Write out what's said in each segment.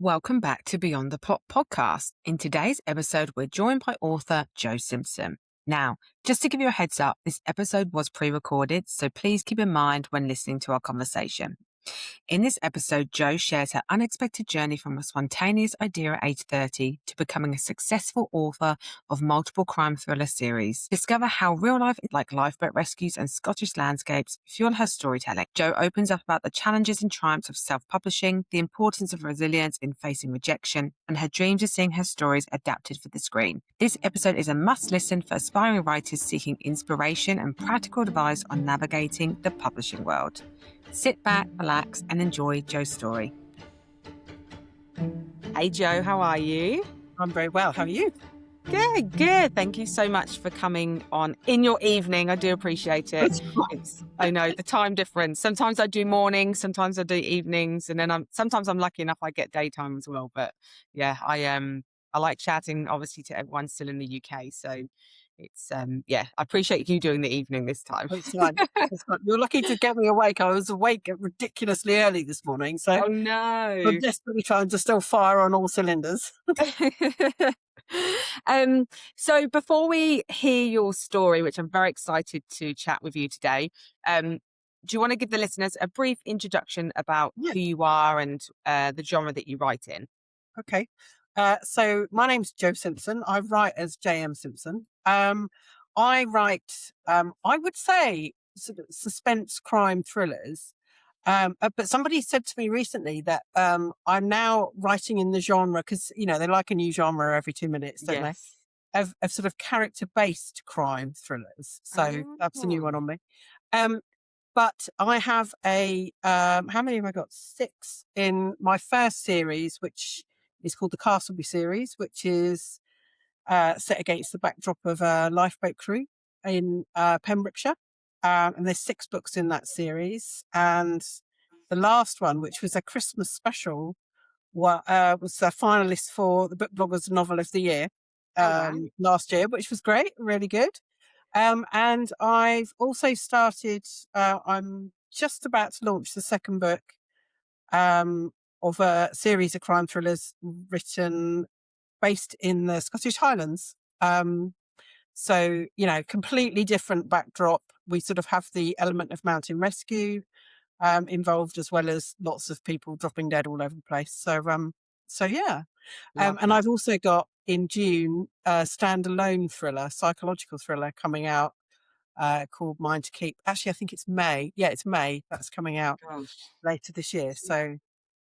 Welcome back to Beyond the Plot podcast. In today's episode, we're joined by author Jo Simpson. Now, just to give you a heads up, this episode was pre-recorded, so please keep in mind when listening to our conversation. In this episode, Jo shares her unexpected journey from a spontaneous idea at age 30 to becoming a successful author of multiple crime thriller series. Discover how real life, like lifeboat rescues and Scottish landscapes, fuel her storytelling. Jo opens up about the challenges and triumphs of self-publishing, the importance of resilience in facing rejection, and her dreams of seeing her stories adapted for the screen. This episode is a must-listen for aspiring writers seeking inspiration and practical advice on navigating the publishing world. Sit back, relax, and enjoy Jo's story. Hey, Jo, how are you? I'm very well. How are you? Good. Thank you so much for coming on in your evening. I do appreciate it. I know the time difference. Sometimes I do mornings, sometimes I do evenings, and then sometimes I'm lucky enough I get daytime as well. But yeah, I like chatting obviously to everyone still in the UK. So it's I appreciate you doing the evening this time. It's fine. It's fine. You're lucky to get me awake. I was awake ridiculously early this morning, so Oh no. I'm desperately trying to still fire on all cylinders. So before we hear your story, which I'm very excited to chat with you today, do you want to give the listeners a brief introduction about Yeah. who you are and the genre that you write in? Okay. So my name's Jo Simpson. I write as J.M. Simpson. I write, I would say, sort of suspense crime thrillers. But somebody said to me recently that I'm now writing in the genre because, they like a new genre every 2 minutes, don't they? Yes. Of sort of character-based crime thrillers. So that's a new one on me. But I have how many have I got? 6 in my first series, which is called the Castleby series, which is set against the backdrop of a lifeboat crew in Pembrokeshire. And there's 6 books in that series. And the last one, which was a Christmas special, was a finalist for the Book Bloggers Novel of the Year last year, which was great, really good. And I've also started, I'm just about to launch the second book of a series of crime thrillers written based in the Scottish Highlands. So, completely different backdrop. We sort of have the element of mountain rescue involved, as well as lots of people dropping dead all over the place. So yeah. And I've also got in June a standalone thriller, psychological thriller coming out called Mine to Keep. Actually, I think it's May. Yeah, it's May. That's coming out later this year. So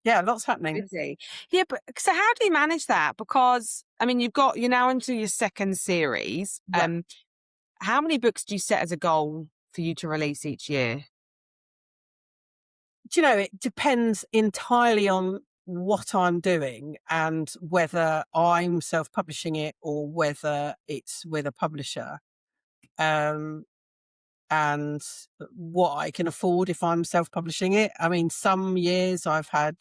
yeah, lots happening. Busy. Yeah, but so how do you manage that? Because I mean, you're now into your second series. Yeah. How many books do you set as a goal for you to release each year? Do you know, it depends entirely on what I'm doing and whether I'm self-publishing it or whether it's with a publisher. And what I can afford if I'm self-publishing it. I mean, some years I've had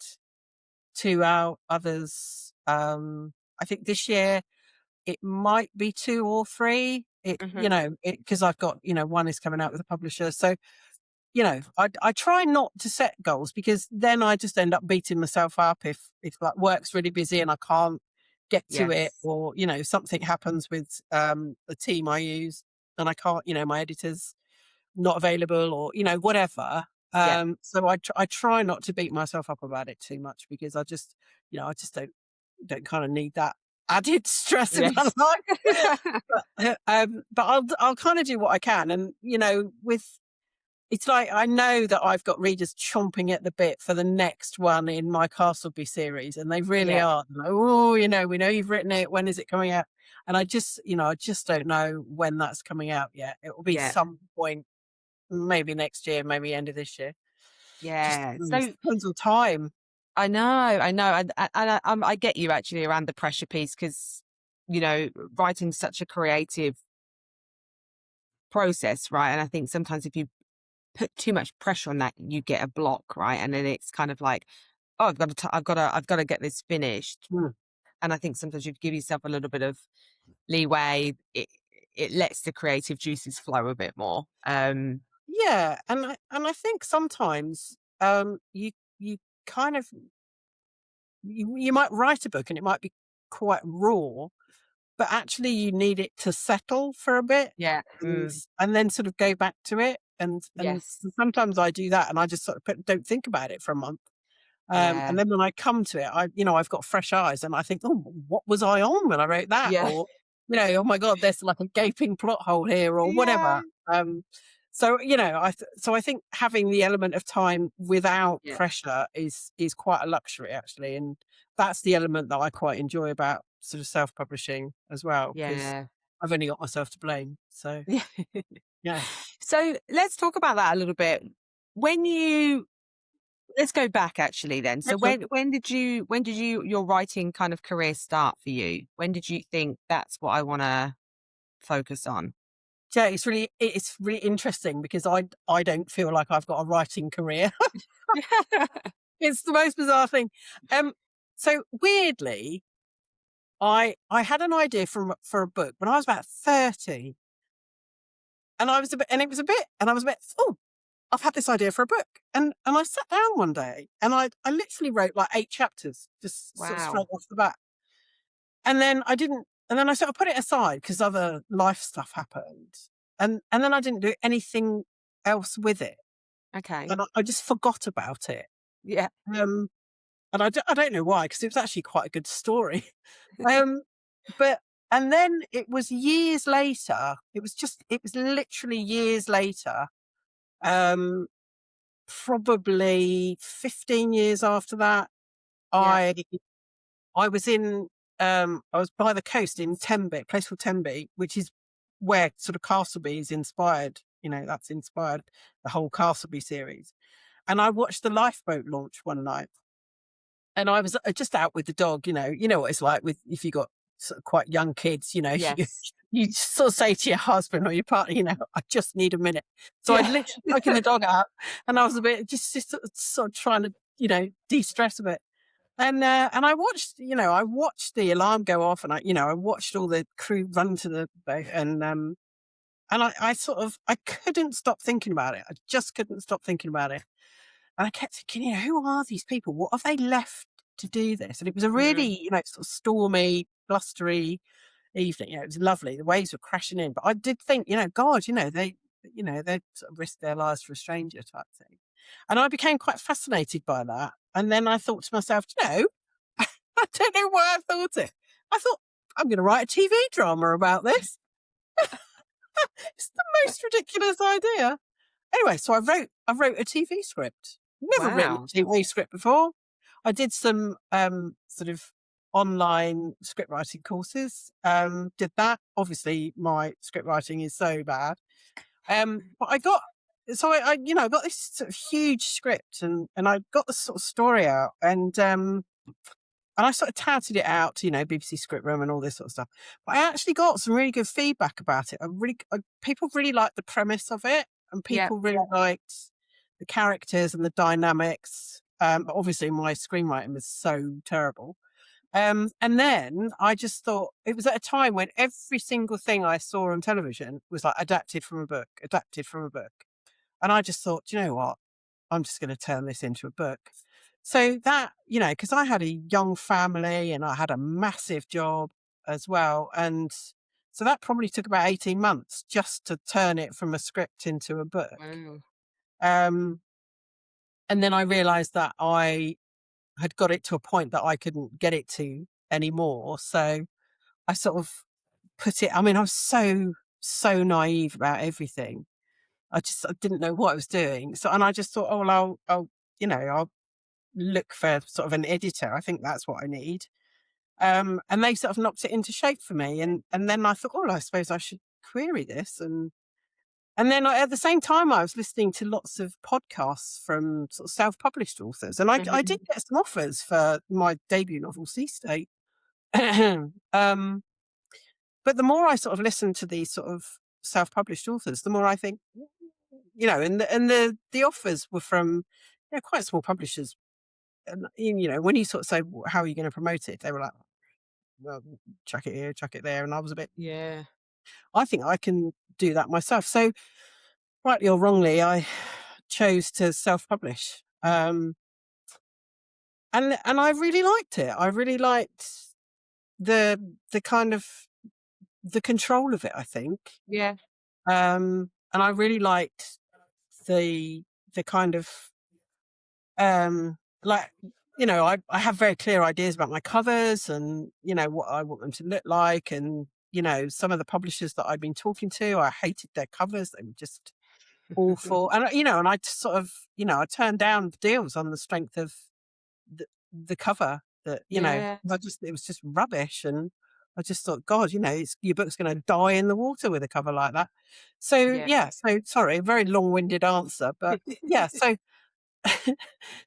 2 out, others, I think this year it might be 2 or 3. Because I've got, one is coming out with a publisher. So, I try not to set goals because then I just end up beating myself up if like work's really busy and I can't get to it, or, something happens with the team I use and I can't, my editor's not available or, whatever. So I try not to beat myself up about it too much because I just don't kind of need that added stress in my life. But I'll kind of do what I can. And, it's like, I know that I've got readers chomping at the bit for the next one in my Castleby series. And they really are. They're like, oh, we know you've written it. When is it coming out? And I just don't know when that's coming out yet. It will be some point, maybe next year, maybe end of this year. Yeah. Just So depends on time. I know. And I get you actually around the pressure piece because, writing's such a creative process, right? And I think sometimes if you put too much pressure on that, you get a block, right? And then it's kind of like, oh, I've got to get this finished. And I think sometimes you give yourself a little bit of leeway. It lets the creative juices flow a bit more. Yeah, and I think sometimes you kind of you might write a book and it might be quite raw, but actually you need it to settle for a bit Yeah. and then sort of go back to it. And Yes. sometimes I do that and I just sort of don't think about it for a month. Yeah. And then when I come to it, I've got fresh eyes and I think, oh, what was I on when I wrote that? Yeah. Or, oh my God, there's like a gaping plot hole here or Yeah. whatever. So, I think having the element of time without Yeah. pressure is quite a luxury actually. And that's the element that I quite enjoy about sort of self-publishing as well, because Yeah. I've only got myself to blame. So Yeah. yeah. So let's talk about that a little bit. When you let's go back actually then. Yeah, So sure. when did you your writing kind of career start for you? When did you think that's what I want to focus on? Yeah, it's really interesting because I don't feel like I've got a writing career. It's the most bizarre thing. Um, so weirdly, I had an idea for a book when I was about 30, and I was a bit, oh, I've had this idea for a book, and I sat down one day and I literally wrote like 8 chapters, just sort of straight Wow. off the bat, and then I didn't, and then I sort of put it aside because other life stuff happened, and then I didn't do anything else with it, Okay. and I just forgot about it. Yeah. Um, And I don't know why, because it was actually quite a good story. Um, but and then it was years later, it was literally years later, um, probably 15 years after that, Yeah. I I was in, I was by the coast in Tenby, a place called Tenby, which is where sort of Castleby is inspired. That's inspired the whole Castleby series. And I watched the lifeboat launch one night. And I was, just out with the dog, you know what it's like with if you got sort of quite young kids, Yes. you sort of say to your husband or your partner, "I just need a minute." So I'd Yeah. literally taken the dog out, and I was a bit just sort of trying to, de-stress a bit. And I watched the alarm go off, and I watched all the crew run to the boat, and I sort of I couldn't stop thinking about it. I just couldn't stop thinking about it. And I kept thinking, who are these people? What have they left to do this? And it was a really, Mm. sort of stormy, blustery evening. It was lovely. The waves were crashing in. But I did think, God, they sort of risked their lives for a stranger type thing. And I became quite fascinated by that. And then I thought to myself, I don't know why I thought it. I thought, I'm going to write a TV drama about this. It's the most ridiculous idea. Anyway, so I wrote a TV script. Never written Wow. a TV script before. I did some sort of online script writing courses. Did that. Obviously, my script writing is so bad. But I got so I got this sort of huge script, and I got the sort of story out, and I sort of touted it out to, BBC Script Room and all this sort of stuff. But I actually got some really good feedback about it. People really liked the premise of it, and Yeah. people really liked the characters and the dynamics. But obviously, my screenwriting was so terrible. And then I just thought it was at a time when every single thing I saw on television was like adapted from a book, adapted from a book. And I just thought, "Do you know what? I'm just going to turn this into a book." So that, because I had a young family and I had a massive job as well. And so that probably took about 18 months just to turn it from a script into a book. Wow. Um, and then I realized that I had got it to a point that I couldn't get it to anymore. So I sort of I was so naive about everything. I didn't know what I was doing. So, and I just thought, oh, well, I'll look for sort of an editor. I think that's what I need. And they sort of knocked it into shape for me. And then I thought, oh, well, I suppose I should query this. And then at the same time, I was listening to lots of podcasts from sort of self-published authors, and I did Mhm. get some offers for my debut novel, Sea State. um, but the more I sort of listen to these sort of self-published authors, the more I think, and the offers were from quite small publishers. And when you sort of say, "Well, how are you going to promote it?" They were like, "Well, chuck it here, chuck it there," and I was a bit, Yeah. I think I can do that myself. So rightly or wrongly, I chose to self-publish. and I really liked it. I really liked the kind of the control of it, I think. Yeah. And I really liked the kind of like, I have very clear ideas about my covers and, what I want them to look like. And, some of the publishers that I've been talking to, I hated their covers. They were just awful. And, and I just sort of, I turned down deals on the strength of the cover that, Yeah. it was just rubbish. And I just thought, God, your book's going to die in the water with a cover like that. So, Yeah. yeah. So sorry, very long winded answer, but yeah. So,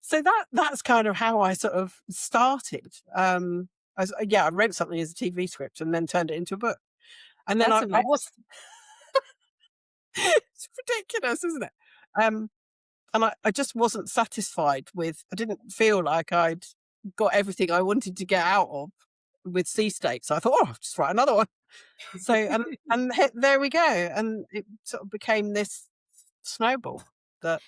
so that's kind of how I sort of started. I read something as a TV script and then turned it into a book. And then That's I amazing. was, it's ridiculous, isn't it? Um, and I just wasn't satisfied with, I didn't feel like I'd got everything I wanted to get out of with Sea State. So I thought, oh, I'll just write another one. So, there we go. And it sort of became this snowball that,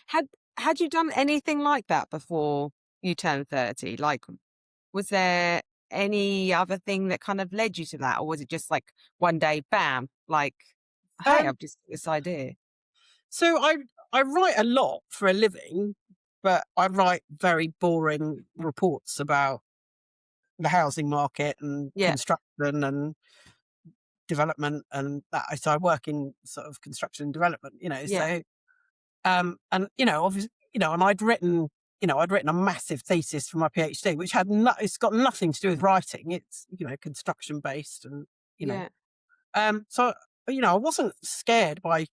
Had you done anything like that before you turned 30? Like, was there any other thing that kind of led you to that? Or was it just like one day, bam, like, hey, um, I've just got this idea? so I write a lot for a living, but I write very boring reports about the housing market and Yeah. construction and development and that. So I work in sort of construction and development, Yeah. so and obviously, and I'd written a massive thesis for my PhD, which it's got nothing to do with writing. It's, construction based and, you know, Yeah. so, I wasn't scared by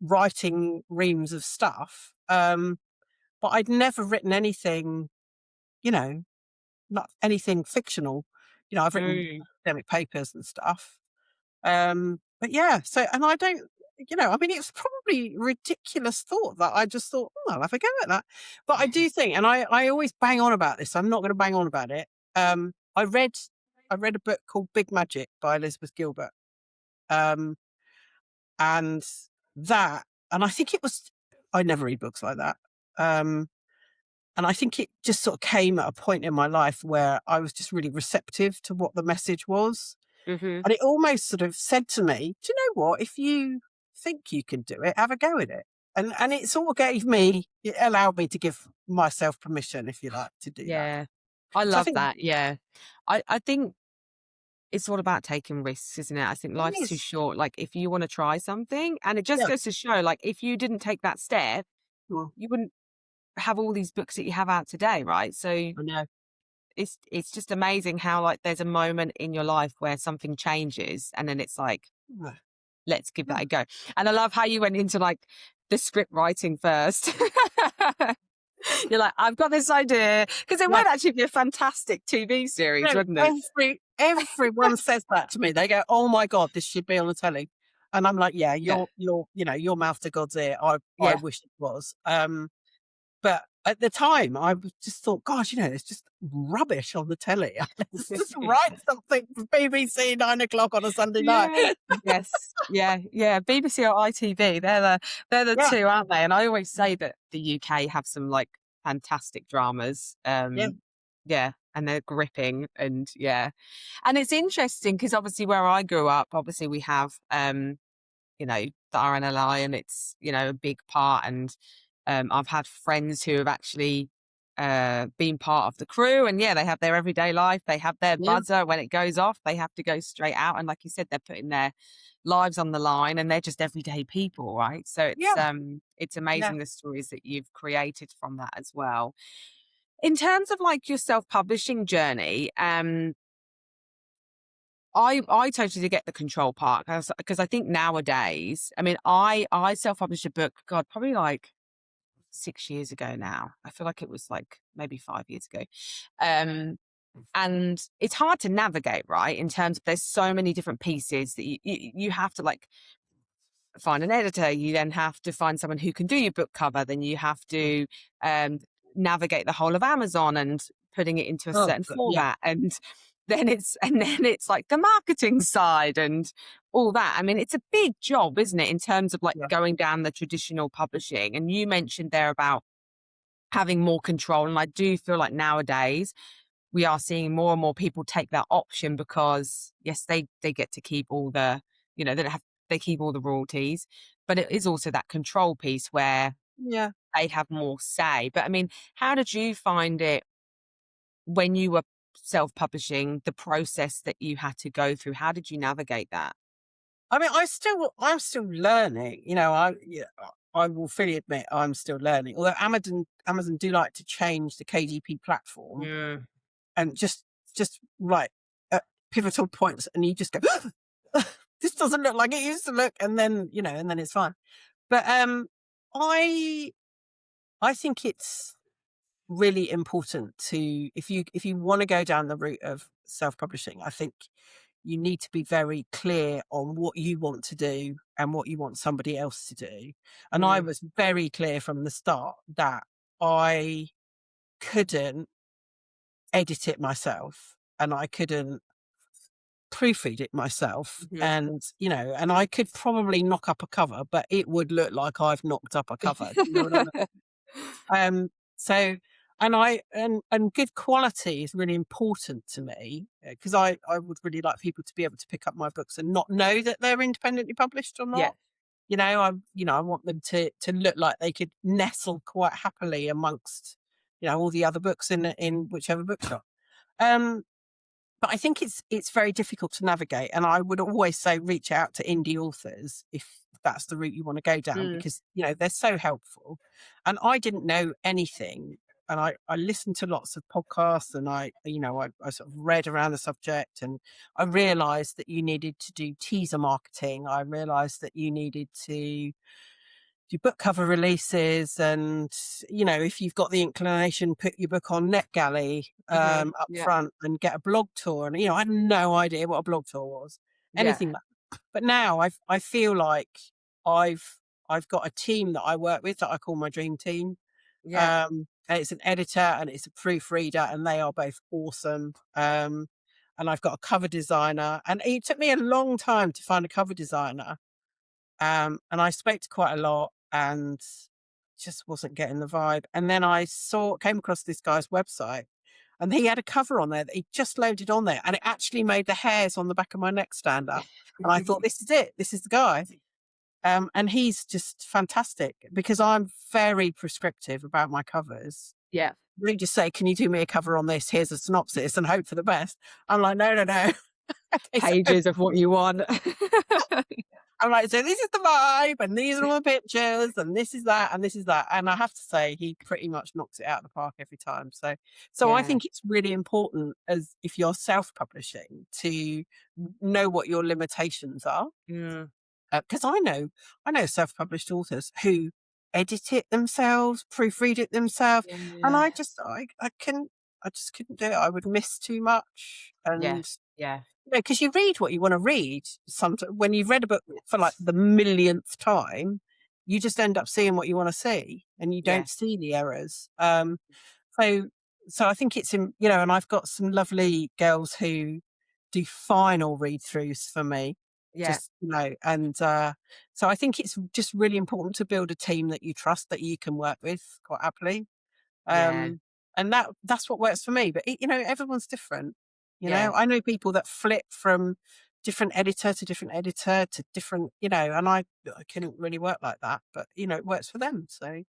writing reams of stuff. But I'd never written anything, you know, not anything fictional. I've written Mm. academic papers and stuff. But yeah, so, and I don't, I mean, it's probably ridiculous thought that I just thought, oh, I'll have a go at that. But I do think, and I always bang on about this. I'm not going to bang on about it. I read a book called Big Magic by Elizabeth Gilbert. Um, and and I think I never read books like that. Um, and I think it just sort of came at a point in my life where I was just really receptive to what the message was. Mm-hmm. And it almost sort of said to me, do you know what? If you think you can do it, have a go at it. And it sort of it allowed me to give myself permission, if you like, to do that. Yeah. I So I love think that. Yeah. I think it's all about taking risks, isn't it? I think it life's too is. short. Like, if you want to try something, and it just Yeah. goes to show, like, if you didn't take that step, Well, you wouldn't have all these books that you have out today, right? So I know. it's just amazing how, like, there's a moment in your life where something changes, and then it's like, Yeah. let's give that a go. And I love how you went into like the script writing first. You're like, I've got this idea, because it Yeah. would actually be a fantastic TV series, No, wouldn't it? everyone says that to me. They go, "Oh my God, this should be on the telly," and I'm like, "Yeah, Yeah. your mouth to God's ear. I Yeah. wish it was." But at the time, just thought, "Gosh, it's just rubbish on the telly. Let's just write something for BBC 9 o'clock on a Sunday night." Yeah. Yes. Yeah. Yeah. BBC or ITV, they're the Yeah, two, aren't they? And I always say that the UK have some like fantastic dramas. yeah, Yeah, and they're gripping, and yeah. And it's interesting because obviously where I grew up, obviously we have the RNLI, and it's, a big part. And I've had friends who have actually been part of the crew, and yeah, they have their everyday life. They have their yeah, buzzer. When it goes off, they have to go straight out. And like you said, they're putting their lives on the line, and they're just everyday people, right? So yeah, it's yeah. amazing the stories that you've created from that as well. In terms of like your self-publishing journey, I totally get the control part, because I think nowadays, I mean, I self-published a book, God, probably like 6 years ago now. I feel like it was like maybe 5 years ago. And it's hard to navigate, right? In terms of, there's so many different pieces that you have to like find an editor. You then have to find someone who can do your book cover. Then you have to um, navigate the whole of Amazon and putting it into a Oh, certain yeah, format. And then it's like the marketing side and all that. I mean, it's a big job, isn't it, in terms of like yeah, going down the traditional publishing. And you mentioned there about having more control. And I do feel like nowadays we are seeing more and more people take that option because yes, they get to keep all the, they don't have they keep all the royalties, but it is also that control piece where Yeah. they have more say. But I mean, how did you find it when you were self-publishing, the process that you had to go through? How did you navigate that? I mean, I'm still learning. I will fully admit I'm still learning. Although Amazon do like to change the KDP platform Mm. and just right at pivotal points, and you just go, this doesn't look like it used to look, and then and then it's fine. But I I think it's really important to, if you want to go down the route of self-publishing, I think you need to be very clear on what you want to do and what you want somebody else to do. And I Mm. was very clear from the start that I couldn't edit it myself and I couldn't proofread it myself. Mhm. And, and I could probably knock up a cover, but it would look like I've knocked up a cover. Do you know what I mean? So, and good quality is really important to me, because I would really like people to be able to pick up my books and not know that they're independently published or Yeah. not. I want them to look like they could nestle quite happily amongst, all the other books in whichever bookshop. Um, but I think it's very difficult to navigate, and I would always say reach out to indie authors if that's the route you want to go down, Mm. because they're so helpful. And I didn't know anything, and I listened to lots of podcasts, and I sort of read around the subject, and I realised that you needed to do teaser marketing. I realised that you needed to do book cover releases, and if you've got the inclination, put your book on NetGalley Mhm. up Yeah. front and get a blog tour. And I had no idea what a blog tour was, Yeah. anything like that. But now I feel like I've I've got a team that I work with that I call my dream team. Yeah. And it's an editor and it's a proofreader, and they are both awesome. And I've got a cover designer, and it took me a long time to find a cover designer. And I spoke to quite a lot and just wasn't getting the vibe. And then came across this guy's website, and he had a cover on there that he just loaded on there, and it actually made the hairs on the back of my neck stand up. And I thought, this is it. This is the guy. And he's just fantastic, because I'm very prescriptive about my covers. Yeah. They just say, can you do me a cover on this? Here's a synopsis and hope for the best. I'm like, no, no, no. Okay, so Pages of what you want. I'm like, so this is the vibe, and these are all the pictures, and this is that, and this is that. And I have to say, he pretty much knocks it out of the park every time. So I Yeah. think it's really important, as if you're self-publishing, to know what your limitations are. Mm. Because I know self-published authors who edit it themselves, proofread it themselves, and Yeah. I just couldn't do it. I would miss too much, Yeah. and Yeah. because you read what you want to read. Sometimes when you've read a book for like the millionth time, you just end up seeing what you want to see, and you Yeah. don't see the errors. So, so I think and I've got some lovely girls who do final read throughs for me. Yeah. Just and so I think it's just really important to build a team that you trust, that you can work with quite happily. Yeah. Um, and that's what works for me. But everyone's different. Yeah. I know people that flip from different editor to different editor to different, and I couldn't really work like that. But it works for them. So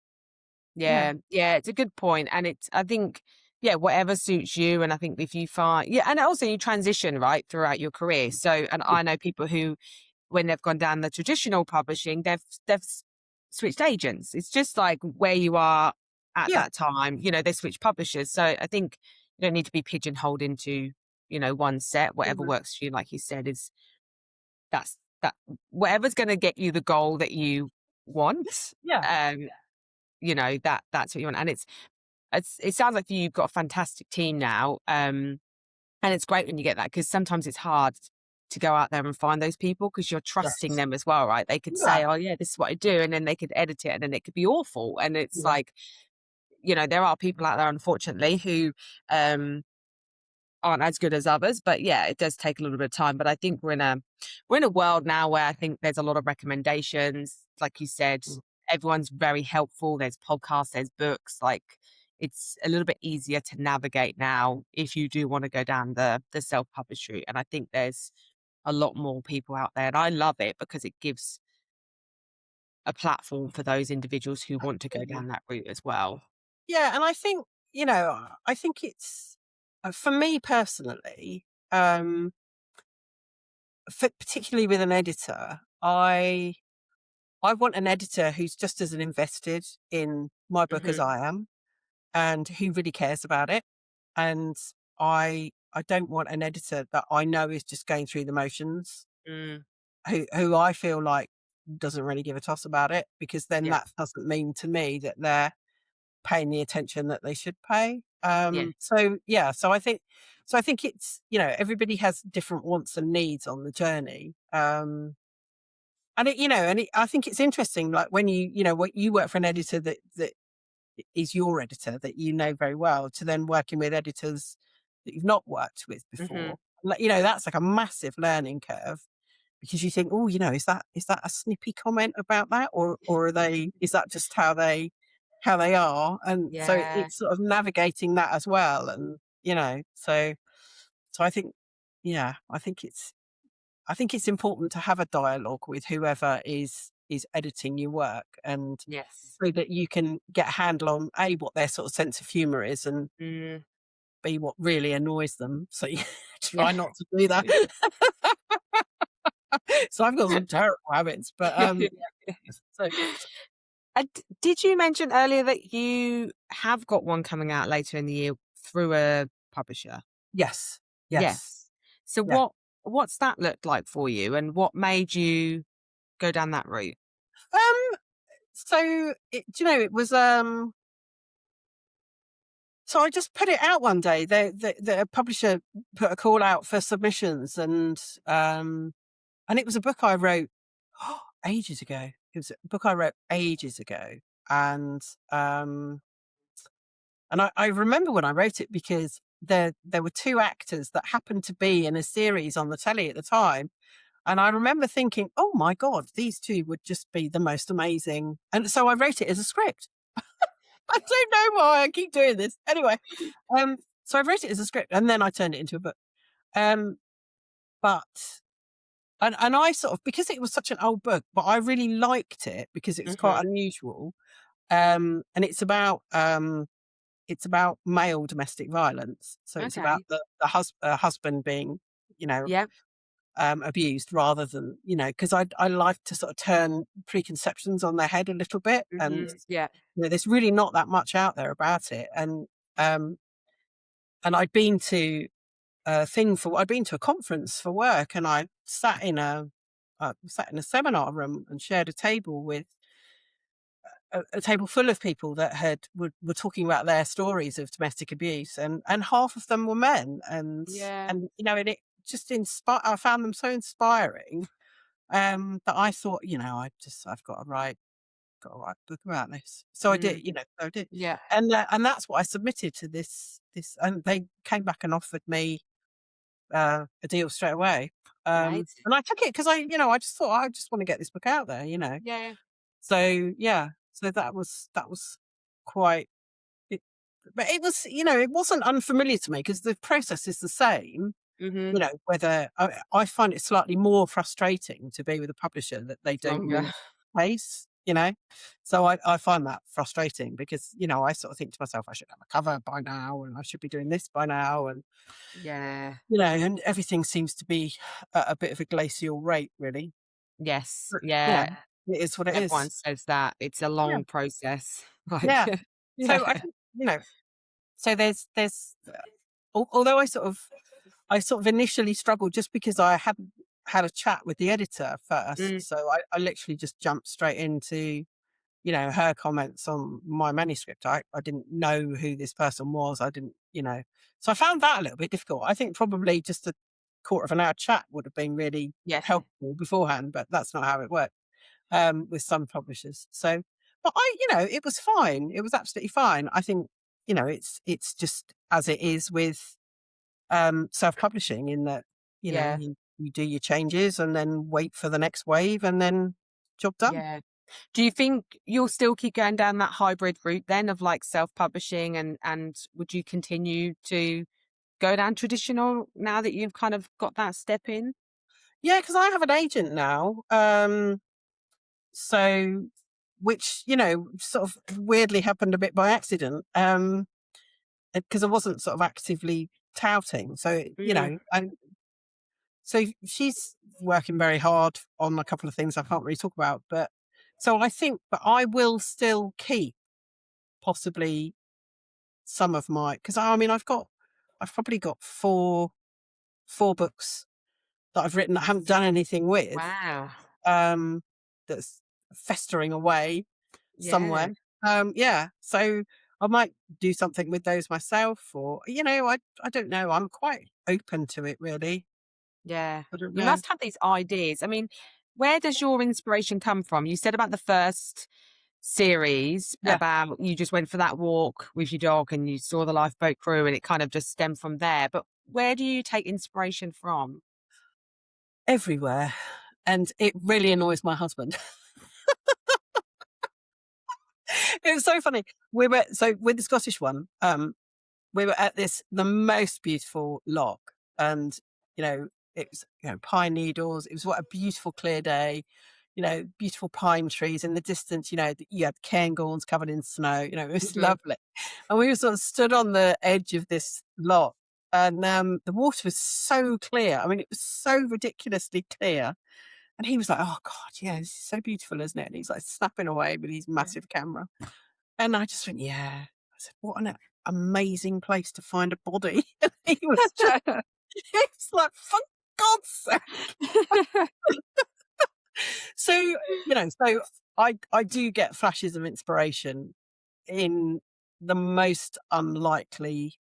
yeah, Yeah. Yeah. It's a good point. And I think, yeah, whatever suits you. And I think if you find, yeah, and also you transition, right, throughout your career. So, and I know people who, when they've gone down the traditional publishing, they've switched agents. It's just like where you are at yeah, that time, they switch publishers. So I think you don't need to be pigeonholed into, one set. Whatever mhm, works for you, like you said, is that whatever's going to get you the goal that you want. yeah, Um, that's what you want. And it sounds like you've got a fantastic team now. And it's great when you get that, because sometimes it's hard to go out there and find those people, because you're trusting yes, them as well, right? They could yeah, say, oh yeah, this is what I do, and then they could edit it and then it could be awful. And it's yeah, like, there are people out there, unfortunately, who aren't as good as others. But yeah, it does take a little bit of time. But I think we're in a world now where I think there's a lot of recommendations. Like you said, mm, everyone's very helpful. There's podcasts, there's books, like it's a little bit easier to navigate now if you do want to go down the self-published route. And I think there's a lot more people out there, and I love it because it gives a platform for those individuals who want to go Absolutely. down that route as well. Yeah, and I think, I think it's, for me personally, um, particularly with an editor, I want an editor who's just as invested in my book as Mhm. I am, and who really cares about it. And I don't want an editor that I know is just going through the motions, Mm. who I feel like doesn't really give a toss about it, because then Yeah. that doesn't mean to me that they're paying the attention that they should pay. Yeah. So yeah, so I think it's, everybody has different wants and needs on the journey. And I think it's interesting, like when what you work for an editor that is your editor that you know very well, to then working with editors that you've not worked with before. Mhm. Like, that's like a massive learning curve, because you think, oh, is that a snippy comment about that, or is that just how they are? And so Yeah. it's sort of navigating that as well. And so I think, yeah, I think it's important to have a dialogue with whoever is editing your work, and Yes. so that you can get a handle on A, what their sort of sense of humor is, and Mm. B, what really annoys them. So you Yeah. try not to do that. So I've got some terrible habits, but so And did you mention earlier that you have got one coming out later in the year through a publisher? yes, yes, Yes. So yeah. what's that looked like for you, and what made you go down that route? Um, so it was so I just put it out one day. The publisher put a call out for submissions, and it was a book I wrote ages ago. It was a book I wrote ages ago, and um, I remember when I wrote it, because there were two actors that happened to be in a series on the telly at the time, and I remember thinking, oh my god, these two would just be the most amazing. And so I wrote it as a script. I don't know why I keep doing this. Anyway, so I wrote it as a script, and then I turned it into a book. Um, but and I sort of, because it was such an old book, but I really liked it because it was quite Mhm. unusual. And it's about male domestic violence. So it's about Okay. the husband being, you know, Yep. abused, rather than, because I like to sort of turn preconceptions on their head a little bit, and Mhm. Yeah. there's really not that much out there about it. Um, and I'd been to a conference for work, and I sat in a seminar room and shared a table with a table full of people that were talking about their stories of domestic abuse, and half of them were men, and Yeah. and and it just inspired. I found them so inspiring, that I thought, I've got to write a book about this. So I did, Mm. so I did, Yeah. and that's what I submitted to this, and they came back and offered me a deal straight away. Great. And I took it because I just thought, I just want to get this book out there. Yeah. So yeah, so that was quite it, but it wasn't unfamiliar to me, because the process is the same. Mhm. Whether I find it slightly more frustrating to be with a publisher that they It's don't longer. move pace. So I find that frustrating, because I sort of think to myself, I should have a cover by now, and I should be doing this by now, and Yeah. and everything seems to be at a bit of a glacial rate, really. Yes. But, Yeah. it is what it Everyone is. says that. It's a Yeah, long process. Like, yeah. So I yeah. think, so there's although I sort of initially struggled, just because I hadn't had a chat with the editor first. Mm. So I literally just jumped straight into, her comments on my manuscript. I didn't know who this person was. I didn't, so I found that a little bit difficult. I think probably just a quarter of an hour chat would have been really Yeah. helpful beforehand, but that's not how it worked, with some publishers. So, but it was fine. It was absolutely fine. I think, it's just as it is with self-publishing, in that, Yeah. you do your changes and then wait for the next wave, and then job done. Yeah. Do you think you'll still keep going down that hybrid route then of like self-publishing and would you continue to go down traditional now that you've kind of got that step in? Yeah, because I have an agent now. So which, sort of weirdly happened a bit by accident. Because I wasn't sort of actively touting. So, Mm, and so she's working very hard on a couple of things I can't really talk about. But so I think, but I will still keep possibly some of my, because I mean, I've probably got four books that I've written that I haven't done anything with, wow. um, that's festering away somewhere. Yeah. Yeah, so I might do something with those myself, or I don't know. I'm quite open to it, really. Yeah. I don't You know. must have these ideas. I mean, where does your inspiration come from? You said about the first series Yeah, about you just went for that walk with your dog and you saw the lifeboat crew and it kind of just stemmed from there. But where do you take inspiration from? everywhere, and it really annoys my husband. It was so funny. We were so with the Scottish one. We were at the most beautiful loch, and you know it was pine needles. It was what a beautiful clear day. Beautiful pine trees in the distance. You had cairngorms covered in snow. It was Mhm. lovely, and we were sort of stood on the edge of this loch, and the water was so clear. I mean, it was so ridiculously clear. And he was like, "Oh God, yeah, this is so beautiful, isn't it?" And he's like snapping away with his massive camera. And I just went, "Yeah." I said, "What an amazing place to find a body." And he was just, he was like, "For God's sake." So, so I do get flashes of inspiration in the most unlikely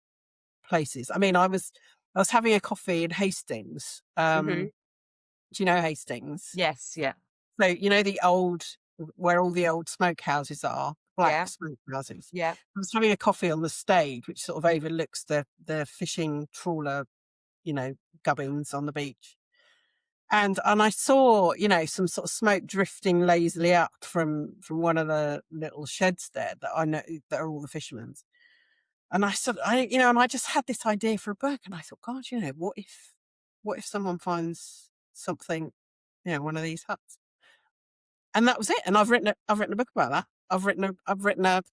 places. I mean, I was having a coffee in Hastings. Mhm. Do you know Hastings? Yes, yeah. So, the old where all the old smokehouses are, black Yeah, smokehouses. yeah. I was having a coffee on the stage, which sort of overlooks the fishing trawler, you know, gubbins on the beach. And I saw, some sort of smoke drifting lazily up from one of the little sheds there that I know that are all the fishermen's. And and I just had this idea for a book, and I thought, God, what if someone finds something, one of these huts? And that was it, and I've written a book about that. I've written a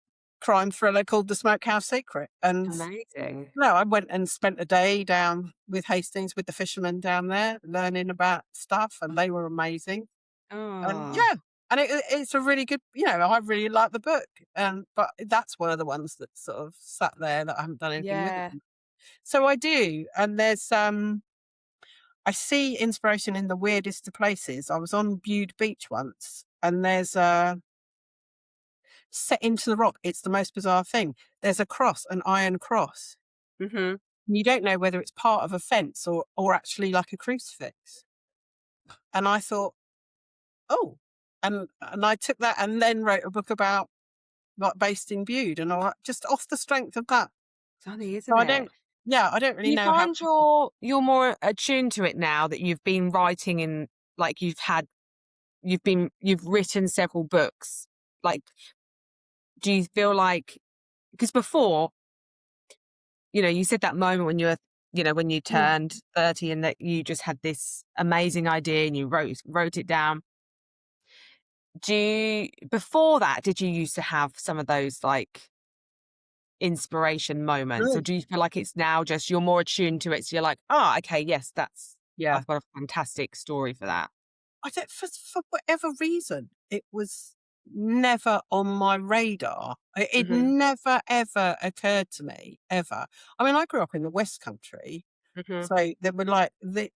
crime thriller called The Smokehouse Secret, and, Amazing. no, I went and spent a day down with Hastings with the fishermen down there, learning about stuff, and they were amazing, and Oh, yeah, and it's a really good, I really like the book, but that's one of the ones that sort of sat there that I haven't done anything with it. yeah. So I do, and I see inspiration in the weirdest of places. I was on Bude Beach once, and there's a set into the rock. It's the most bizarre thing. There's a cross, an iron cross. Mhm. You don't know whether it's part of a fence or actually like a crucifix. And I thought, oh, and I took that and then wrote a book about like based in Bude, and all that, just off the strength of that. Funny, So isn't it? I don't Do really you know how. find you're more attuned to it now that you've been writing in like you've written several books? Like, do you feel like because before, you said that moment when when you Mm, turned 30 and that you just had this amazing idea and you wrote it down. Before that, did you used to have some of those like inspiration moments, or mm, do you feel like it's now just you're more attuned to it, so you're like, "Oh, okay, yes, yeah. I've got a fantastic story for that." I don't, for whatever reason, it was never on my radar. It Mhm, never ever occurred to me ever. I mean, I grew up in the West Country, mhm. so there were like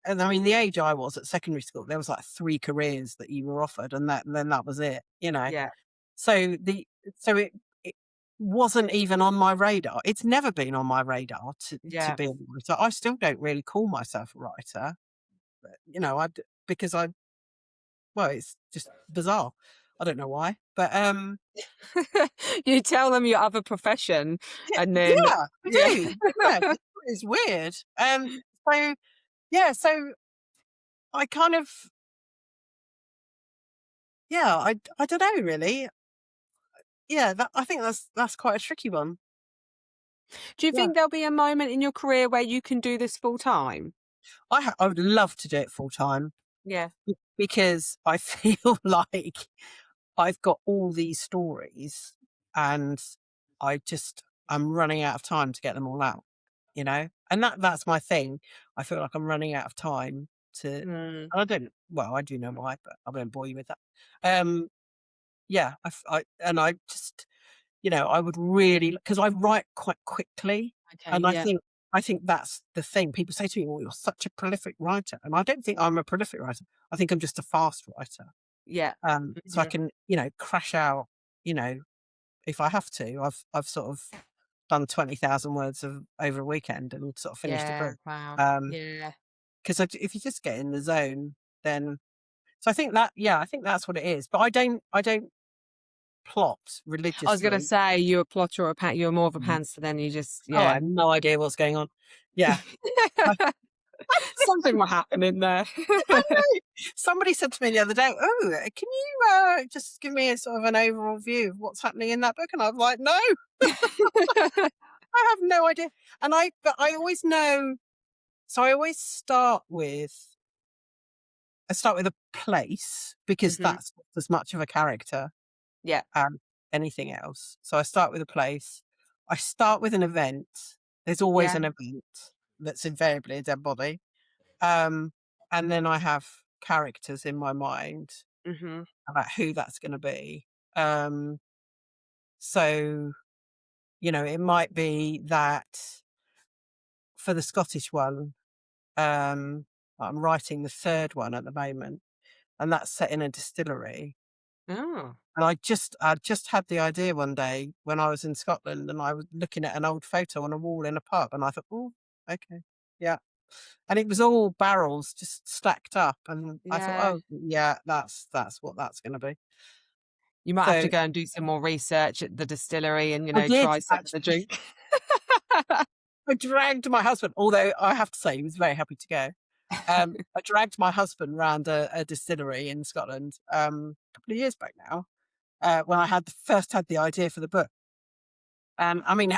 and I mean, the age I was at secondary school, there was like three careers that you were offered, and then that was it. Yeah, So it wasn't even on my radar. It's never been on my radar to yeah. be a writer. I still don't really call myself a writer, but, because it's just bizarre. I don't know why, but You tell them your other profession yeah, and then yeah, I yeah. do. Yeah, it's weird. So yeah, so I kind of Yeah, I don't know really. Yeah, I think that's quite a tricky one. Do you Yeah. think there'll be a moment in your career where you can do this full time? I would love to do it full time Yeah. because I feel like I've got all these stories and I'm running out of time to get them all out, you know? And that's my thing. I feel like I'm running out of time to, and Mm, I do know why, but I won't bore you with that. Um, yeah, and I just, I would really, because I write quite quickly. okay, And yeah, I think that's the thing. People say to me, "Oh, you're such a prolific writer." And I don't think I'm a prolific writer. I think I'm just a fast writer. yeah. So I Mhm. can, crash out, you know, if I have to. I've sort of done 20,000 words of over a weekend and sort of finished a Yeah, book. wow. Um, Yeah. because if you just get in the zone, then so I think that, yeah, I think that's what it is. But I don't plot I was gonna religiously. say you're a plotter or a you're more of a Mm. pantser than you just Oh, I yeah. have no idea what's going on. Yeah. I Something will happen in there. I know. Somebody said to me the other day, "Oh, can you just give me a sort of an overall view of what's happening in that book?" And I was like, "No, I have no idea." But I always know. So I start with a place because Mhm. that's as much of a character Yeah, as anything else. So I start with a place. I start with an event. There's always yeah. an event that's invariably a dead body. Um, and then I have characters in my mind Mhm. about who that's going to be. Um, so, it might be that for the Scottish one, I'm writing the third one at the moment, and that's set in a distillery. Oh. And I just had the idea one day when I was in Scotland, and I was looking at an old photo on a wall in a pub, and I thought, "Oh, okay, yeah." And it was all barrels just stacked up, and I thought, Yeah. "Oh, yeah, that's what that's going to be." You might have to So go and do some more research at the distillery and, I did try some of the actually. drink. I dragged my husband, although I have to say he was very happy to go. I dragged my husband round a distillery in Scotland, a couple of years back now, when I first had the idea for the book. I mean,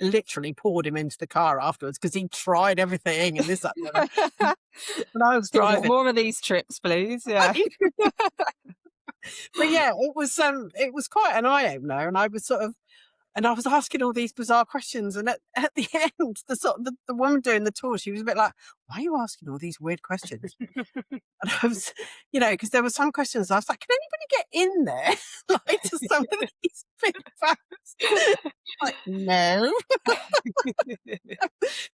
literally poured him into the car afterwards because he tried everything and this, that, and the other. And I was Still want driving. more of these trips, please. Yeah. But yeah, it was quite an eye opener, and I was asking all these bizarre questions, and at the end, the woman doing the tour, she was a bit like, "Why are you asking all these weird questions?" And I was, because there were some questions I was like, "Can anybody get in there?" Like to some of these big facts. Like, no.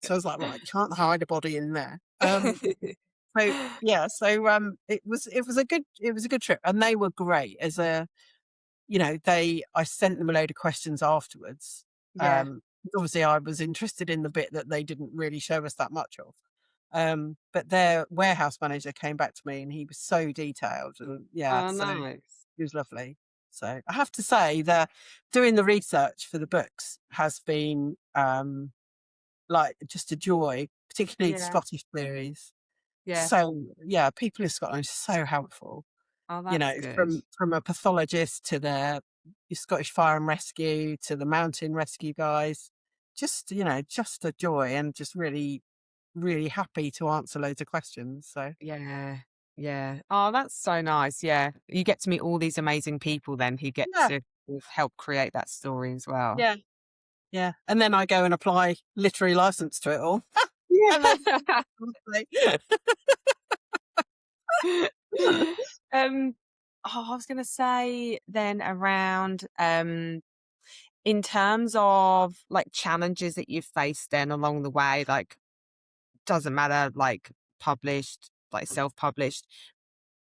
So I was like, "Right, you can't hide a body in there." So yeah, it was a good trip, and they were great as a I sent them a load of questions afterwards. Yeah. Obviously I was interested in the bit that they didn't really show us that much of. But their warehouse manager came back to me and he was so detailed, and yeah, Oh, so nice. it was lovely. So I have to say that doing the research for the books has been like just a joy, particularly the Yeah. Scottish series. Yeah. So yeah, people in Scotland are so helpful. Oh, that's good. From a pathologist to your Scottish Fire and Rescue to the mountain rescue guys. Just, just a joy and just really, really happy to answer loads of questions. So Yeah. Yeah. Oh, that's so nice. Yeah. You get to meet all these amazing people then who get yeah, to help create that story as well. yeah, yeah. And then I go and apply literary license to it all. And then Yeah. honestly. Um, I was gonna say then around, in terms of, like, challenges that you've faced then along the way, like, doesn't matter, like, published, like, self-published,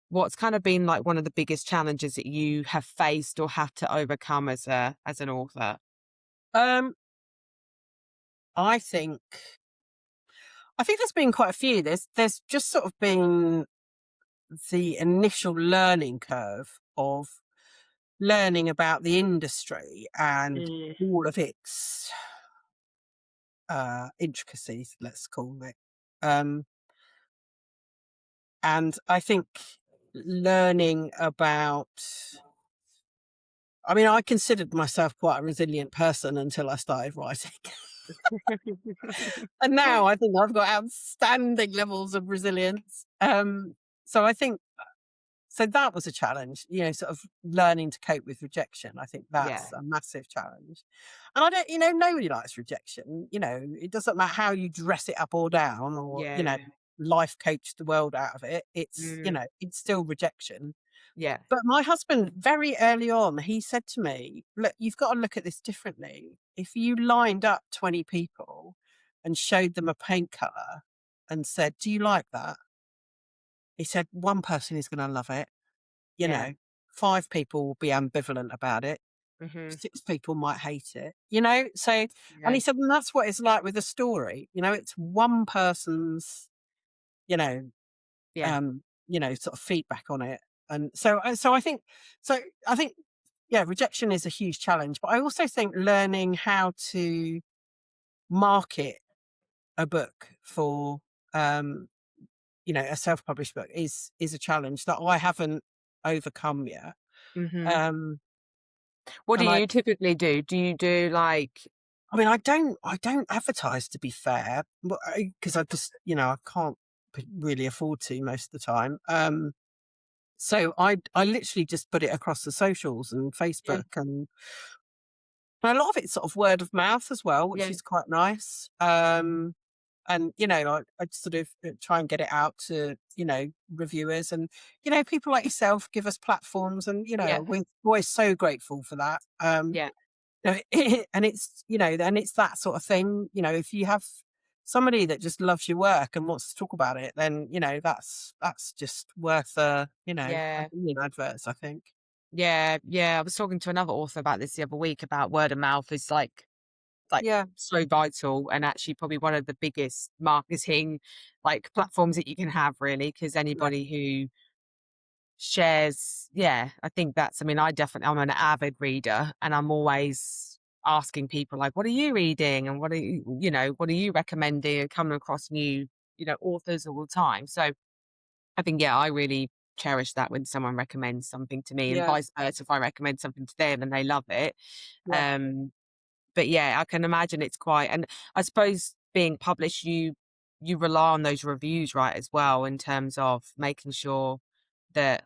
what's kind of been, like, one of the biggest challenges that you have faced or had to overcome as an author? um, I think there's been quite a few. There's just sort of been the initial learning curve of learning about the industry and Mm. all of its intricacies, let's call it. Um, and I think learning about, I mean, I considered myself quite a resilient person until I started writing. And now I think I've got outstanding levels of resilience. So I think so that was a challenge, sort of learning to cope with rejection. I think Yeah, that's a massive challenge. And I don't, nobody likes rejection. It doesn't matter how you dress it up or down or, yeah, life coach the world out of it. It's, mm, it's still rejection. yeah, But my husband, very early on, he said to me, "Look, you've got to look at this differently. If you lined up 20 people and showed them a paint color and said, 'Do you like that?' He said, one person is going to love it. You yeah, know, 5 people will be ambivalent about it. mhm, 6 people might hate it." So, and yeah, he said, and that's what it's like with a story. It's one person's, you know, yeah, sort of feedback on it. And so I think, yeah, rejection is a huge challenge, but I also think learning how to market a book for, um, a self-published book is a challenge that I haven't overcome yet. mhm. Um, What do and you typically do? Do you do, like I mean, I don't advertise, to be fair, because I just, I can't really afford to most of the time. So I literally just put it across the socials and yeah, Facebook, and a lot of it's sort of word of mouth as well, which yeah, is quite nice. And I sort of try and get it out to reviewers, and people like yourself give us platforms, and yeah, we're always so grateful for that. yeah, No, and it's, then it's that sort of thing. If you have somebody that just loves your work and wants to talk about it, then that's just worth a yeah. million adverts, I think. Yeah, yeah, I was talking to another author about this the other week about word of mouth is like Yeah, so vital and actually probably one of the biggest marketing like platforms that you can have really because yeah, anybody who shares yeah, I think that's I mean I'm an avid reader and I'm always asking people like what are you reading and what are what are you recommending and coming across new authors all the time. So I think, yeah, I really cherish that when someone recommends something to me and yeah, vice versa if I recommend something to them and they love it. yeah, Um, but yeah, I can imagine it's quite and I suppose being published, you rely on those reviews, right, as well, in terms of making sure that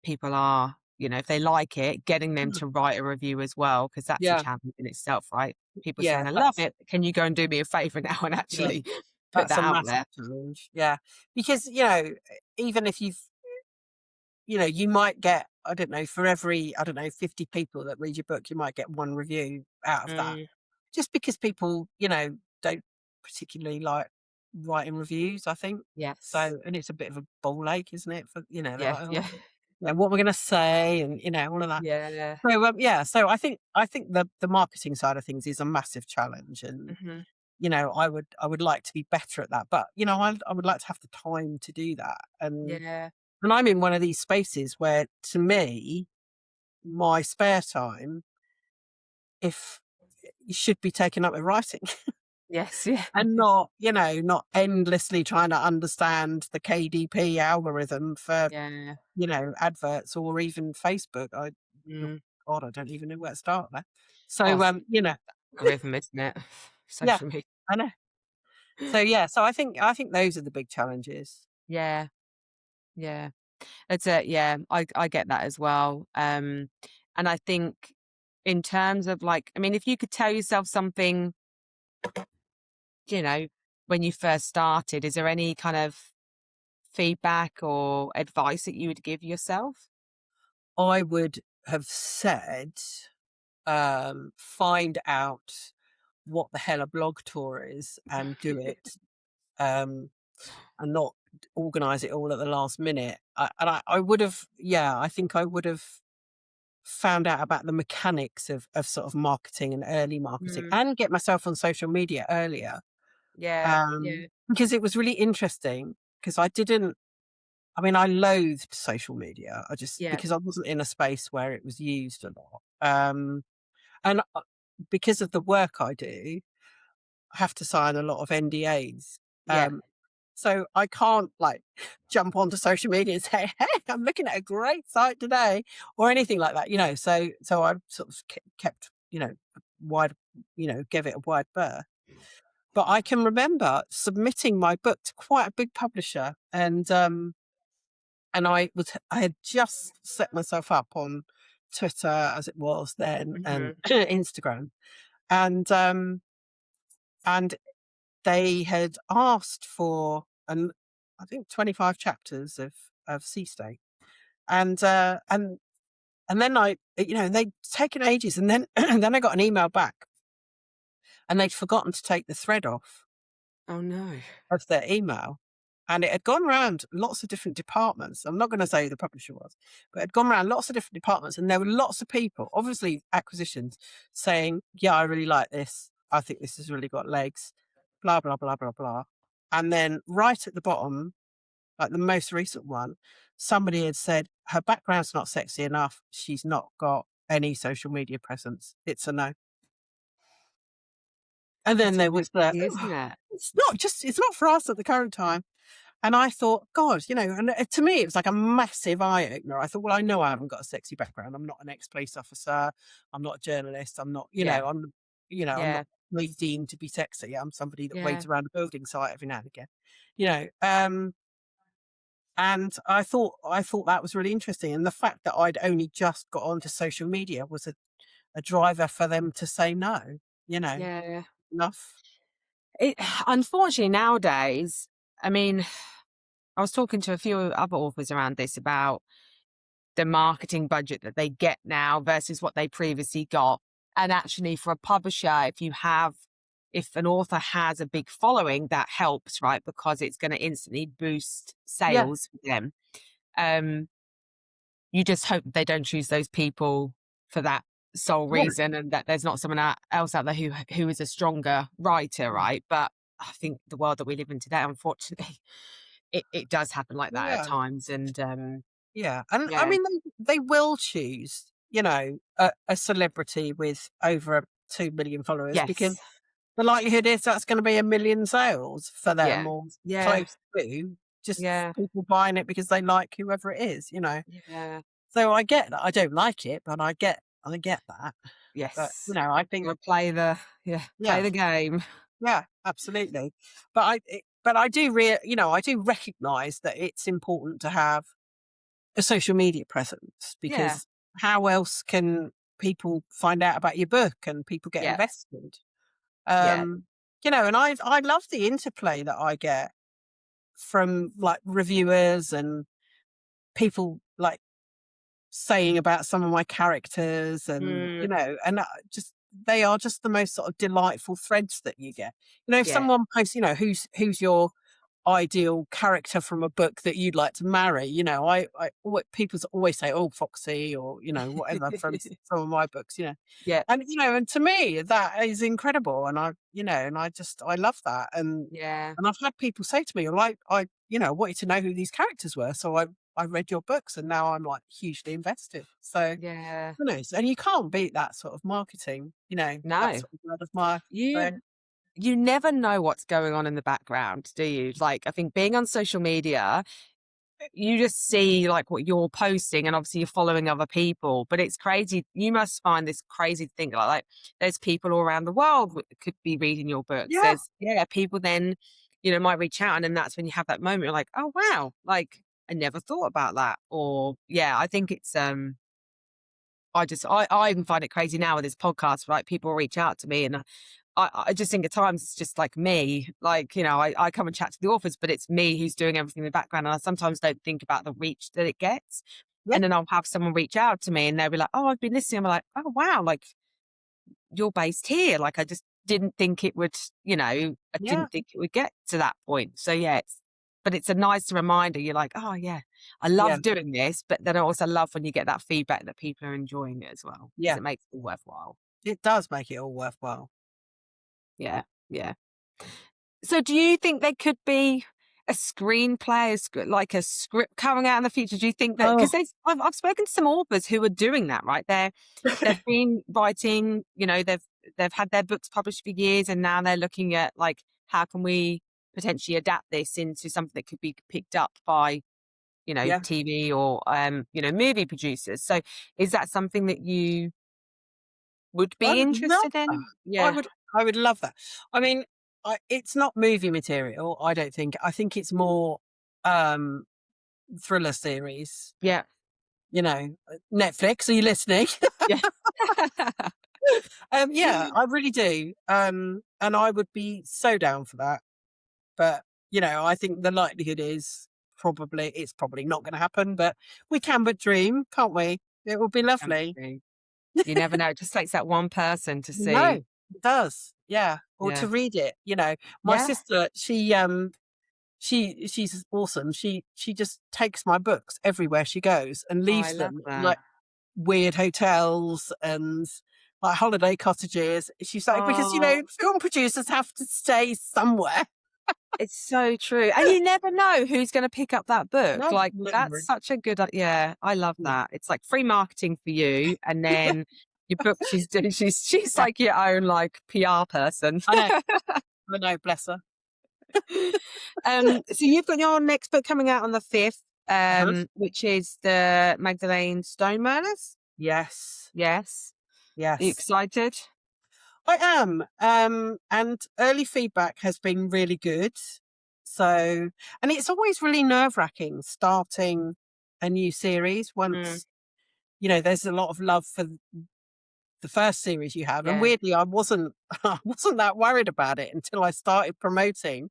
people are, if they like it, getting them mm, to write a review as well, because that's a yeah, challenge in itself, right? People yeah. saying, "I love That's it. Can you go and do me a favor now and yeah, actually put that's that a out massive there?" challenge. Yeah, because even if you might get, I don't know, for every, I don't know, 50 people that read your book, you might get one review out of that. Mm, Just because people, don't particularly like writing reviews, I think. yes. So, and it's a bit of a ball ache, isn't it? For, they're Yeah, like, yeah. oh, what we're going to say, and all of that. Yeah. So, yeah. So I think the marketing side of things is a massive challenge, and Mhm. I would like to be better at that, but I would like to have the time to do that, Yeah. and I'm in one of these spaces where, to me, my spare time, if should be taken up with writing. Yes, yeah. And not endlessly trying to understand the KDP algorithm for, Yeah. adverts or even Facebook. Oh Mm. God, I don't even know where to start there. Oh, So, it's a rhythm, isn't it? yeah, Social media. I know. So, yeah, so I think those are the big challenges. Yeah, yeah. It's a yeah, I get that as well. And I think in terms of like, I mean, if you could tell yourself something, you know, when you first started, is there any kind of feedback or advice that you would give yourself? I would have said, find out what the hell a blog tour is and do it. Um, and not organize it all at the last minute. I would have, yeah, I think I would have found out about the mechanics of sort of marketing and early marketing, Mm, and get myself on social media earlier. yeah, yeah, Because it was really interesting, because I mean, I loathed social media. yeah, Because I wasn't in a space where it was used a lot. And because of the work I do, I have to sign a lot of NDAs. yeah. So I can't like jump onto social media and say, "Hey, I'm looking at a great site today," or anything like that. So I sort of kept, wide, gave it a wide berth. But I can remember submitting my book to quite a big publisher, and I had just set myself up on Twitter as it was then, and Mhm. Instagram, and and they had asked for I think 25 chapters of Sea State, and and then they'd taken ages, and then and then I got an email back, and they'd forgotten to take the thread off Oh, no. of their email. And it had gone around lots of different departments. I'm not going to say who the publisher was, but it had gone around lots of different departments. And there were lots of people, obviously acquisitions, saying, "Yeah, I really like this. I think this has really got legs," blah, blah, blah, blah, blah. And then right at the bottom, like the most recent one, somebody had said, "Her background's not sexy enough. She's not got any social media presence. It's a no." And then That's there was really the, tricky, isn't it? it's not for us at the current time. And I thought, God, and to me, it was like a massive eye opener. I thought, well, I know I haven't got a sexy background. I'm not an ex-police officer. I'm not a journalist. I'm not, Yeah. I'm Yeah. not really deemed to be sexy. I'm somebody that Yeah. waits around a building site every now and again, you know. And I thought that was really interesting. And the fact that I'd only just got onto social media was a driver for them to say no, you know, Yeah. enough. It unfortunately nowadays, I mean, I was talking to a few other authors around this about the marketing budget that they get now versus what they previously got. And actually, for a publisher, if an author has a big following, that helps, right? Because it's going to instantly boost Yeah. sales for them. Um, you just hope they don't choose those people for that sole Yeah. reason, and that there's not someone else out there who is a stronger writer, right? But I think the world that we live in today, unfortunately, it does happen like that at Yeah. times. And Yeah, and I yeah, mean, they will choose, a celebrity with over 2 million followers, because yes, the likelihood is that's going to be 1 million sales for them, yeah, or yeah, close to, just yeah, people buying it because they like whoever it is. yeah, So I get that. I don't like it, but I get that. But yes. I think, Gotta play the play yeah, the game. yeah, absolutely. But I do I do recognise that it's important to have a social media presence, Yeah, because how else can people find out about your book and people get yeah, invested? yeah. And I love the interplay that I get from like reviewers and people like saying about some of my characters, and Mm, just they are just the most sort of delightful threads that you get. If yeah. someone posts, who's your ideal character from a book that you'd like to marry. People always say, "Oh, Foxy," or whatever from some of my books. Yeah, And to me that is incredible, and I love that, yeah, and I've had people say to me, like, I wanted to know who these characters were, so I read your books, and now I'm like hugely invested. So yeah. and you can't beat that sort of marketing. That's No. sort of word of mouth. You So you never know what's going on in the background, do you? Like, I think being on social media, you just see like what you're posting, and obviously you're following other people, but it's crazy. You must find this crazy thing like there's people all around the world could be reading your books. yeah, There's people then, might reach out, and then that's when you have that moment. You're like, oh wow, like I never thought about that. Or I think it's I even find it crazy now with this podcast, right? People reach out to me, and I just think at times it's just like me, like, I come and chat to the authors, but it's me who's doing everything in the background. And I sometimes don't think about the reach that it gets. yeah, And then I'll have someone reach out to me and they'll be like, oh, I've been listening. I'm like, oh, wow, like you're based here. Like I just didn't think it would, I yeah, didn't think it would get to that point. So yeah, but it's a nice reminder. You're like, oh yeah, I yeah, love doing this. But then I also love when you get that feedback that people are enjoying it as well, because yeah. it makes it worthwhile. It does make it all worthwhile. Yeah. Yeah. So do you think there could be a screenplay, like a script coming out in the future? Do you think that, Oh, because I've spoken to some authors who are doing that, right? They've been writing, they've had their books published for years, and now they're looking at like, how can we potentially adapt this into something that could be picked up by, Yeah. TV or, movie producers. So is that something that you would I be would love interested that. in? I Yeah. would I would love that. I mean, it's not movie material, I don't think. I think it's more, um, thriller series, Yeah. Netflix, are you listening? Yeah. Yeah, I really do. And I would be so down for that. But, I think the likelihood is it's probably not gonna happen, but we can but dream, can't we? It would be lovely. Absolutely. You never know. It just takes that one person to No, see. it does. Yeah. Or to Yeah. read it. My Yeah. sister, she's awesome. She just takes my books everywhere she goes and Oh, I leaves love them in, that. like, weird hotels and, like, holiday cottages. She's like, because, Oh, film producers have to stay somewhere. it's so true. And you never know who's gonna pick up that book. No, Like, that's literally. such a good yeah, I love Yeah. that. It's like free marketing for you, and then your book she's doing she's Yeah. like your own, like, PR person. I know. I know, bless her. So you've got your next book coming out on the 5th, Uh-huh. which is the Magdalene Stone murders? Yes. Yes. Are you Yes. excited? I am. And early feedback has been really good. So, and it's always really nerve-wracking starting a new series Mm, once, there's a lot of love for the first series you have. And yeah, weirdly, I wasn't I wasn't that worried about it until I started promoting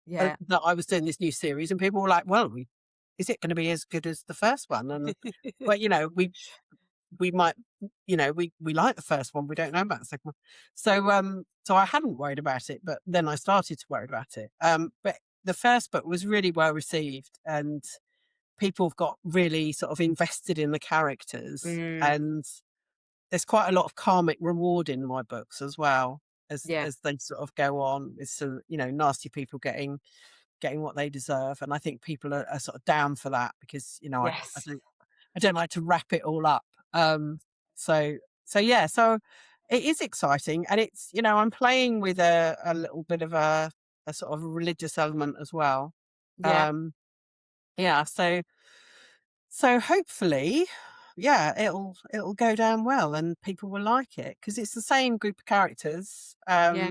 yeah. that I was doing this new series, and people were like, "Well, is it going to be as good as the first one?" And well, we might, we like the first one. We don't know about the second one. So I hadn't worried about it, but then I started to worry about it. But the first book was really well received, and people have got really sort of invested in the characters, Mm, and there's quite a lot of karmic reward in my books as well yeah, as they sort of go on. With some, nasty people getting what they deserve, and I think people are sort of down for that because yes, I don't like to wrap it all up. Um, so yeah, so it is exciting, and it's I'm playing with a little bit of a sort of religious element as well. yeah, Um, yeah, so hopefully, yeah, it'll go down well, and people will like it because it's the same group of characters. yeah.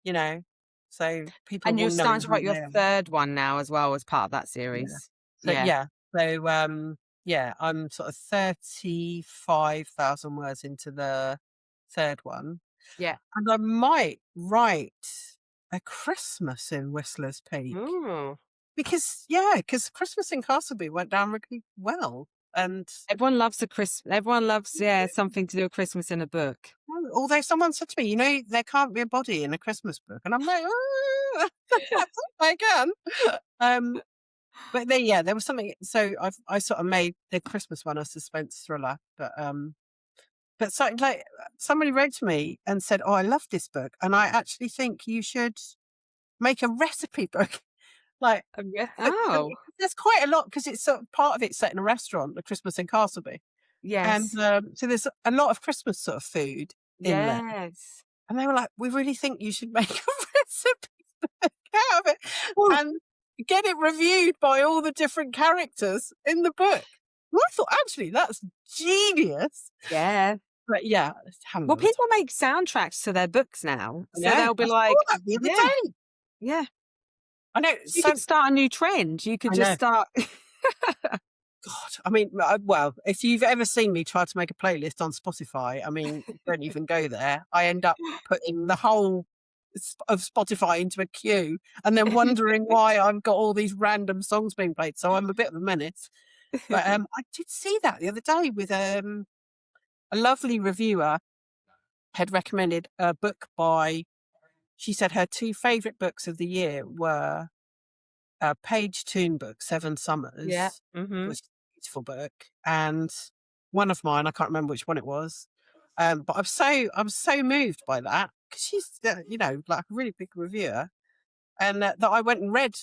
You know, so people And will you're know starting to who write your they are. 3rd one now as well as part of that Yeah. series? So Yeah, yeah. Yeah, I'm sort of 35,000 words into the third one, yeah. and I might write a Christmas in Whistler's Peak Ooh. because Christmas in Castleby went down really well, and Everyone loves, yeah, something to do with Christmas in a book. although someone said to me, there can't be a body in a Christmas book, and I'm like, "Oh, I can." Um, but there was something. So I sort of made the Christmas one a suspense thriller, but so, like, somebody wrote to me and said, "Oh, I love this book, and I actually think you should make a recipe book." Like, Yeah. and Oh, there's quite a lot because it's sort of part of it set in a restaurant, the Christmas in Castleby, and yes, so there's a lot of Christmas sort of food in there. yes. And they were like, "We really think you should make a recipe book out of it Ooh, and get it reviewed by all the different characters in the book." And I thought, actually, that's genius. yeah. But yeah, I just haven't Well, got the people time. make soundtracks to their books now, I so know. they'll be I saw like, that the other yeah, day. yeah. I know. You could start a new trend. You could I just know. start God, I mean, well, if you've ever seen me try to make a playlist on Spotify, I mean, don't even go there. I end up putting the whole of Spotify into a queue and then wondering why I've got all these random songs being played. So I'm a bit of a menace. But I did see that the other day with a lovely reviewer had recommended a book by. She said her two favourite books of the year were a Page Toon book, Seven Yeah. Summers, Mhm. which is a beautiful book, and one of mine, I can't remember which one it was, but I was so moved by that because she's, like a really big reviewer, and that I went and read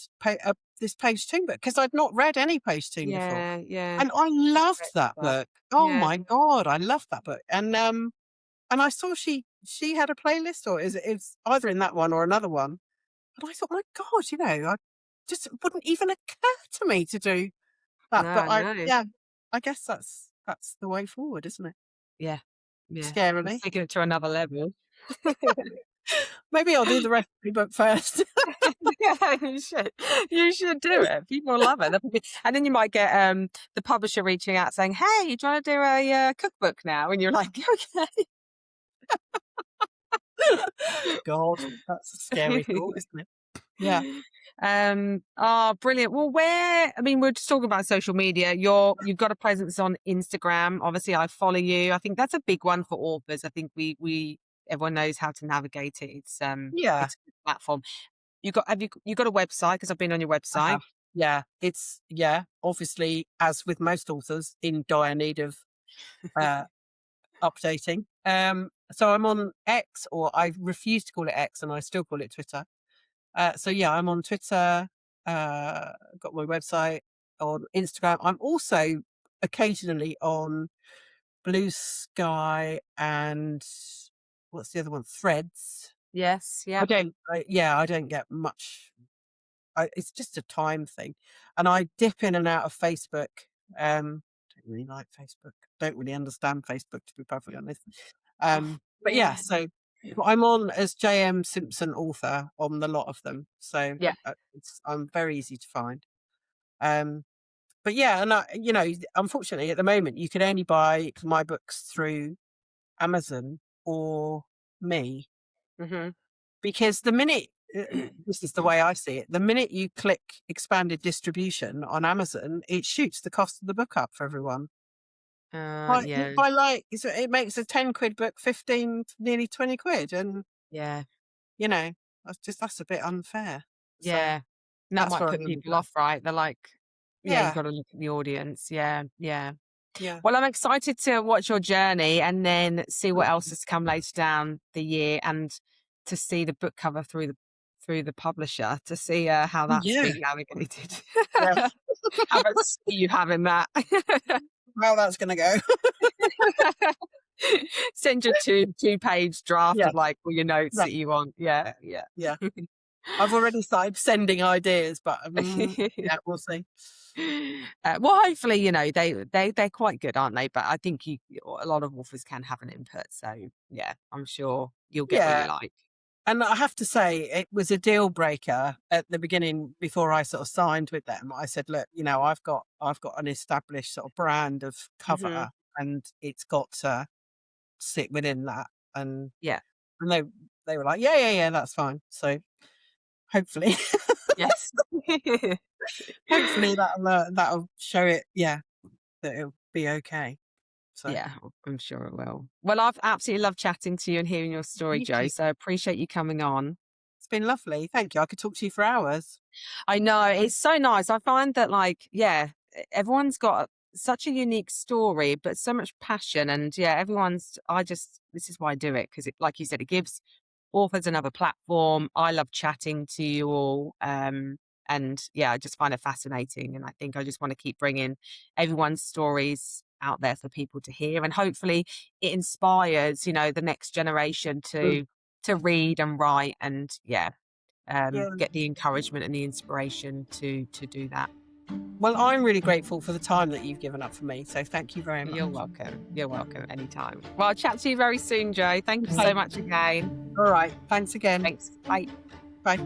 this Page Toon book because I'd not read any Page Toon before, Yeah, yeah. and I loved Correct that that. book. Oh Yeah. my god, I loved that book, and I saw she had a playlist, or is it's either in that one or another one, And I thought, my God, I just it wouldn't even occur to me to do that. But No, no. I guess that's the way forward, isn't it? Yeah. Yeah. It's Scarily. taking it to another level. Maybe I'll do the recipe book first. Yeah, you should. You should do it. People love it. And then you might get the publisher reaching out saying, "Hey, you trying to do a cookbook now?" And you're like, God, that's a scary "Okay." thought, isn't it? Yeah. Oh, brilliant. Well, we're just talking about social media. You've got a presence on Instagram. Obviously, I follow you. I think that's a big one for authors. I think we everyone knows how to navigate it. Yeah, It's a good platform. You got a website? Because I've been on your I website. have. Yeah, obviously, as with most authors, in dire need of uh, updating. So I'm on X, or I refuse to call it X, and I still call it Twitter. So yeah, I'm on Twitter. Got my website on Instagram. I'm also occasionally on Blue Sky and what's the other one? Threads. Yes. I Yep. don't. I don't get much. It's just a time thing, and I dip in and out of Facebook. Don't really like Facebook. Don't really understand Facebook, to be perfectly honest. Oh, But yeah, yeah. so I'm on as JM Simpson author on the lot of them, so Yeah. I'm very easy to find. Um, but yeah, and unfortunately, at the moment, you can only buy my books through Amazon or me, Hmm. because the minute this is the way I see it, the minute you click expanded distribution on Amazon, it shoots the cost of the book up for everyone. Yeah. It makes a 10 quid book 15, nearly 20 quid, and Yeah. you know that's a bit unfair. So Yeah. And that that's might where I put am. people off, right? They're like, yeah, you've Yeah, got to look at the audience. Yeah. Yeah. yeah. Well, I'm excited to watch your journey and then see what else has come later down the year, and to see the book cover through the publisher, to see how Oh, that's yeah, being navigated. yeah. How about you having that? How that's going to go? Send your two-page draft Yeah, of like all your notes yeah, that you want. Yeah, yeah. yeah. I've already started sending ideas, but yeah, we'll see. Well, hopefully, they're quite good, aren't they? But I think a lot of authors can have an input. So yeah, I'm sure you'll get what you Yeah, like. and I have to say, it was a deal breaker at the beginning before I sort of signed with them. I said, look, I've got an established sort of brand of Hmm. cover, and it's got to sit within that. And Yeah. and they were like, yeah, that's fine. So hopefully, Yes. hopefully that'll show it. Yeah, that it'll be okay. So Yeah, I'm sure it will. Well, I've absolutely loved chatting to you and hearing your story, you Joe. too. So I appreciate you coming on. It's been lovely. Thank you. I could talk to you for hours. I know it's so nice. I find that, like, yeah, everyone's got such a unique story, but so much passion. And yeah, this is why I do it, because like you said, it gives authors another platform. I love chatting to you all. And yeah, I just find it fascinating. And I think I just want to keep bringing everyone's stories out there for people to hear. And hopefully it inspires, the next generation Mm. to read and write, and yeah, Yeah. get the encouragement and the inspiration to do that. Well, I'm really grateful for the time that you've given up for me. So thank you very much. You're welcome. You're welcome anytime. Well, I'll chat to you very soon, Joe. Thank you so Okay. much again. All right. Thanks again. Thanks. Bye. Bye.